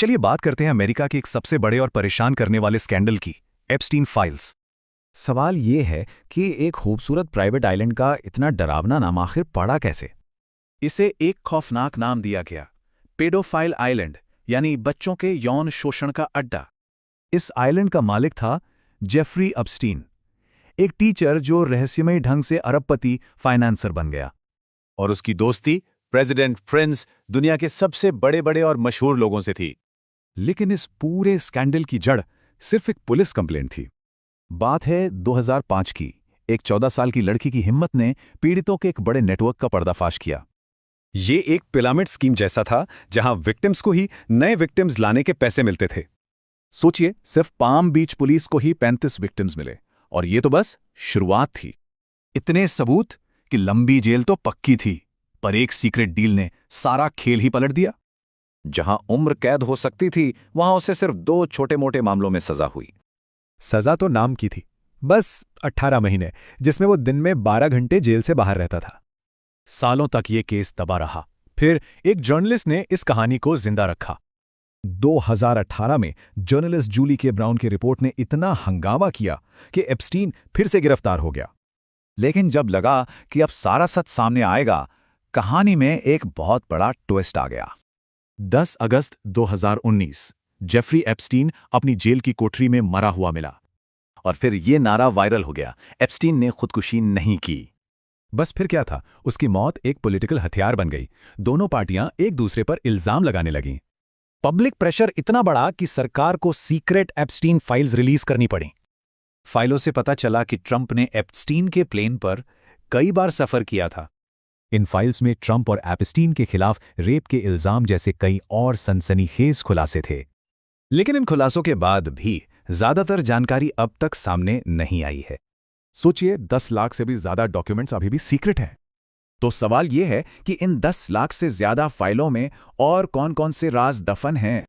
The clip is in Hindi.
चलिए बात करते हैं अमेरिका के एक सबसे बड़े और परेशान करने वाले स्कैंडल की, एप्स्टीन फाइल्स। सवाल ये है कि एक खूबसूरत प्राइवेट आइलैंड का इतना डरावना नाम आखिर पड़ा कैसे? इसे एक खौफनाक नाम दिया गया, पेडोफाइल आइलैंड, यानी बच्चों के यौन शोषण का अड्डा। इस आइलैंड का मालिक था जेफरी एप्स्टीन, एक टीचर जो रहस्यमयी ढंग से अरबपति फाइनेंसर बन गया। और उसकी दोस्ती प्रेसिडेंट प्रिंस, दुनिया के सबसे बड़े बड़े और मशहूर लोगों से थी। लेकिन इस पूरे स्कैंडल की जड़ सिर्फ एक पुलिस कंप्लेंट थी। बात है 2005 की। एक 14 साल की लड़की की हिम्मत ने पीड़ितों के एक बड़े नेटवर्क का पर्दाफाश किया। ये एक पिरामिड स्कीम जैसा था, जहां विक्टिम्स को ही नए विक्टिम्स लाने के पैसे मिलते थे। सोचिए, सिर्फ पाम बीच पुलिस को ही 35 विक्टिम्स मिले, और ये तो बस शुरुआत थी। इतने सबूत कि लंबी जेल तो पक्की थी, पर एक सीक्रेट डील ने सारा खेल ही पलट दिया। जहां उम्र कैद हो सकती थी, वहां उसे सिर्फ 2 छोटे-मोटे मामलों में सजा हुई। सजा तो नाम की थी, बस 18 महीने, जिसमें वो दिन में 12 घंटे जेल से बाहर रहता था। सालों तक ये केस दबा रहा। फिर एक जर्नलिस्ट ने इस कहानी को जिंदा रखा। 2018 में जर्नलिस्ट जूली के ब्राउन की रिपोर्ट ने इतना हंगामा किया कि एप्स्टीन फिर से गिरफ्तार हो गया। लेकिन जब लगा कि अब सारा सच सामने आएगा, कहानी में एक बहुत बड़ा ट्विस्ट आ गया। 10 अगस्त 2019 जेफरी एप्स्टीन अपनी जेल की कोठरी में मरा हुआ मिला। और फिर ये नारा वायरल हो गया, एप्स्टीन ने खुदकुशी नहीं की। बस फिर क्या था, उसकी मौत एक पॉलिटिकल हथियार बन गई। दोनों पार्टियां एक दूसरे पर इल्जाम लगाने लगीं। पब्लिक प्रेशर इतना बढ़ा कि सरकार को सीक्रेट एप्स्टीन फाइल्स रिलीज करनी पड़ी। फाइलों से पता चला कि ट्रंप ने एप्स्टीन के प्लेन पर कई बार सफर किया था। इन फाइल्स में ट्रंप और एप्स्टीन के खिलाफ रेप के इल्जाम जैसे कई और सनसनीखेज खुलासे थे। लेकिन इन खुलासों के बाद भी ज्यादातर जानकारी अब तक सामने नहीं आई है। सोचिए, 10 लाख से भी ज्यादा डॉक्यूमेंट्स अभी भी सीक्रेट हैं। तो सवाल यह है कि इन 10 लाख से ज्यादा फाइलों में और कौन-कौन से राज दफन हैं।